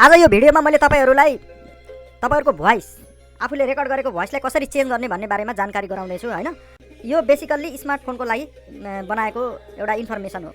आज यो भिडियोमा मैले तपाईँहरूको भोइस आफूले रेकर्ड गरेको भोइसलाई कसरी चेन्ज गर्ने भन्ने बारेमा जानकारी गराउँदैछु हैन। यो बेसिकल्ली स्मार्टफोनको लागि बनाएको एउटा इन्फर्मेसन हो।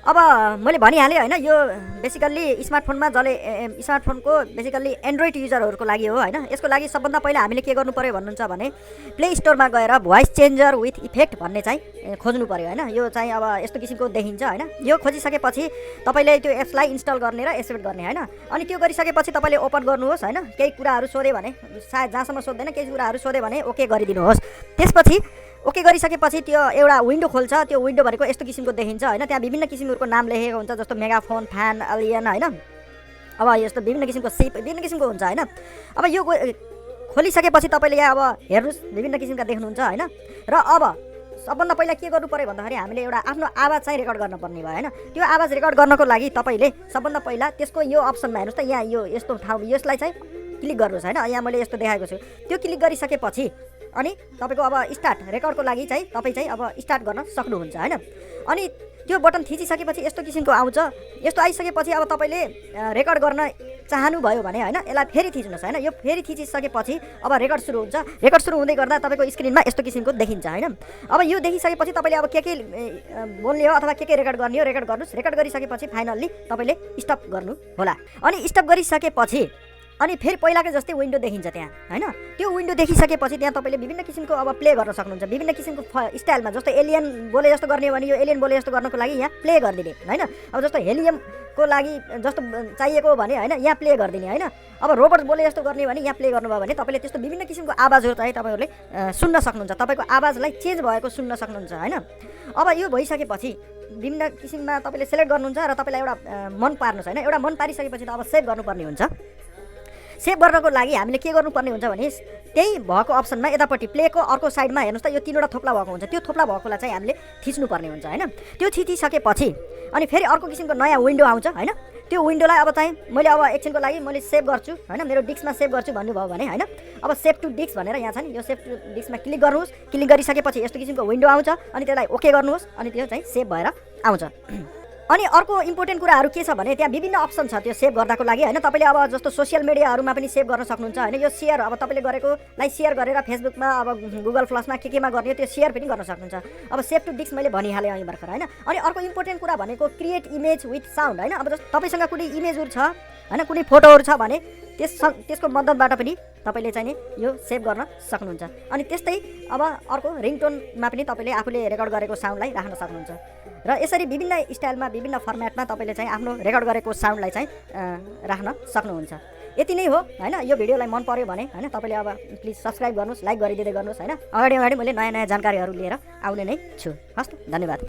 अब मैले भनिहालेँ हैन, यो बेसिकल्ली स्मार्टफोनको बेसिकल्ली एन्ड्रोइड युजरहरूको लागि हो हैन। यसको लागि सबभन्दा पहिला हामीले के गर्नु पर्यो भन्नुहुन्छ भने प्ले स्टोरमा गएर भोइस चेन्जर विथ इफेक्ट भन्ने चाहिँ खोज्नु पर्यो हैन। यो चाहिँ अब यस्तो किसिमको देखिन्छ हैन। यो खोजिसकेपछि तपाईँले त्यो एप्सलाई इन्स्टल गर्ने र एक्टिभेट गर्ने हैन। अनि त्यो गरिसकेपछि तपाईँले ओपन गर्नुहोस् हैन। केही कुराहरू सोधे भने सायद जहाँसम्म सोध्दैन केही कुराहरू सोधे भने ओके गरिदिनुहोस्। त्यसपछि ओके गरिसकेपछि त्यो एउटा विन्डो खोल्छ। त्यो विन्डो भनेको यस्तो किसिमको देखिन्छ हैन। त्यहाँ विभिन्न किसिमहरूको नाम लेखेको हुन्छ, जस्तो मेगाफोन, फ्यान, एलियन हैन। अब यस्तो विभिन्न किसिमको सेप विभिन्न किसिमको हुन्छ हैन। अब यो खोलिसकेपछि तपाईँले यहाँ अब हेर्नुहोस् विभिन्न किसिमका देख्नुहुन्छ हैन। र अब सबभन्दा पहिला के गर्नु पर्यो भन्दाखेरि हामीले एउटा आफ्नो आवाज चाहिँ रेकर्ड गर्नुपर्ने भयो हैन। त्यो आवाज रेकर्ड गर्नको लागि तपाईँले सबभन्दा पहिला त्यसको यो अप्सनमा हेर्नुहोस् त, यहाँ यो यस्तो ठाउँ यसलाई चाहिँ क्लिक गर्नुहोस् हैन। यहाँ मैले यस्तो देखाएको छु। त्यो क्लिक गरिसकेपछि अनि तपाईँको अब स्टार्ट रेकर्डको लागि चाहिँ तपाईँ चाहिँ अब स्टार्ट गर्न सक्नुहुन्छ हैन। अनि त्यो बटन थिचिसकेपछि यस्तो किसिमको आउँछ। यस्तो आइसकेपछि अब तपाईँले रेकर्ड गर्न चाहनुभयो भने हैन, यसलाई फेरि थिच्नुहोस् हैन। यो फेरि थिचिसकेपछि अब रेकर्ड सुरु हुन्छ। रेकर्ड सुरु हुँदै गर्दा तपाईँको स्क्रिनमा यस्तो किसिमको देखिन्छ हैन। अब यो देखिसकेपछि तपाईँले अब के बोल्ने हो अथवा के रेकर्ड गर्ने हो रेकर्ड गर्नुहोस्। रेकर्ड गरिसकेपछि फाइनल्ली तपाईँले स्टप गर्नु होला। अनि स्टप गरिसकेपछि अनि फेरि पहिलाकै जस्तै विन्डो देखिन्छ त्यहाँ हैन। त्यो विन्डो देखिसकेपछि त्यहाँ तपाईँले विभिन्न किसिमको अब प्ले गर्न सक्नुहुन्छ। विभिन्न किसिमको स्टाइलमा जस्तो एलियन बोले जस्तो गर्ने हो भने यो एलियन बोले जस्तो गर्नको लागि यहाँ प्ले गरिदिने हैन। अब जस्तो हेलियमको लागि जस्तो चाहिएको भने हैन, यहाँ प्ले गरिदिने हैन। अब रोबोट बोले जस्तो गर्ने भने यहाँ प्ले गर्नुभयो भने तपाईँले त्यस्तो विभिन्न किसिमको आवाजहरू चाहिँ तपाईँहरूले सुन्न सक्नुहुन्छ। तपाईँको आवाजलाई चेन्ज भएको सुन्न सक्नुहुन्छ हैन। अब यो भइसकेपछि विभिन्न किसिममा तपाईँले सेलेक्ट गर्नुहुन्छ र तपाईँलाई एउटा मन पार्नुहोस् हैन। एउटा मन पारिसकेपछि त अब सेभ गर्नुपर्ने हुन्छ। सेभ गर्नको लागि हामीले के गर्नुपर्ने हुन्छ भने त्यही भएको अप्सनमा यतापट्टि प्लेको अर्को साइडमा हेर्नुहोस् त, यो तीनवटा थोप्ला भएको हुन्छ। त्यो थोप्ला भएकोलाई चाहिँ हामीले थिच्नुपर्ने हुन्छ हैन। त्यो थिचिसकेपछि अनि फेरि अर्को किसिमको नयाँ विन्डो आउँछ हैन। त्यो विन्डोलाई अब चाहिँ मैले अब एकछिनको लागि मैले सेभ गर्छु हैन, मेरो डिस्कमा सेभ गर्छु भन्नुभयो भने हैन। अब सेभ टु डिस्क भनेर यहाँ छ नि, यो सेभ टु डिस्कमा क्लिक गर्नुहोस्। क्लिक गरिसकेपछि यस्तो किसिमको विन्डो आउँछ। अनि त्यसलाई ओके गर्नुहोस्। अनि त्यो चाहिँ सेभ भएर आउँछ। अनि अर्को इम्पोर्टेन्ट कुराहरू के छ भने त्यहाँ विभिन्न अप्सन छ त्यो सेभ गर्दाको लागि हैन। तपाईँले अब जस्तो सोसियल मिडियाहरूमा पनि सेभ गर्न सक्नुहुन्छ हैन। यो सेयर अब तपाईँले गरेकोलाई सेयर गरेर फेसबुकमा अब गुगल प्लसमा केमा गर्ने त्यो सेयर पनि गर्न सक्नुहुन्छ। अब सेभ टु डिस्क मैले भनिहालेँ अहिले भर्खर हैन। अनि अर्को इम्पोर्टेन्ट कुरा भनेको क्रिएट इमेज विथ साउन्ड हैन। अब जस्तो तपाईँसँग कुनै इमेजहरू छ हैन, कुनै फोटोहरू छ भने त्यसको मद्दतबाट पनि तपाईँले चाहिँ नि यो सेभ गर्न सक्नुहुन्छ। अनि त्यस्तै अब अर्को रिङटोनमा पनि तपाईँले आफूले रेकर्ड गरेको साउन्डलाई राख्न सक्नुहुन्छ। र यसरी विभिन्न स्टाइलमा विभिन्न फर्मेटमा तपाईँले चाहिँ आफ्नो रेकर्ड गरेको साउन्डलाई चाहिँ राख्न सक्नुहुन्छ। यति नै हो हैन। यो भिडियोलाई मन पर्यो भने हैन तपाईँले अब प्लिज सब्सक्राइब गर्नुहोस्, लाइक गरिदिँदै गर्नुहोस् हैन। अगाडि मैले नयाँ जानकारीहरू लिएर आउने नै छु। हस्, धन्यवाद।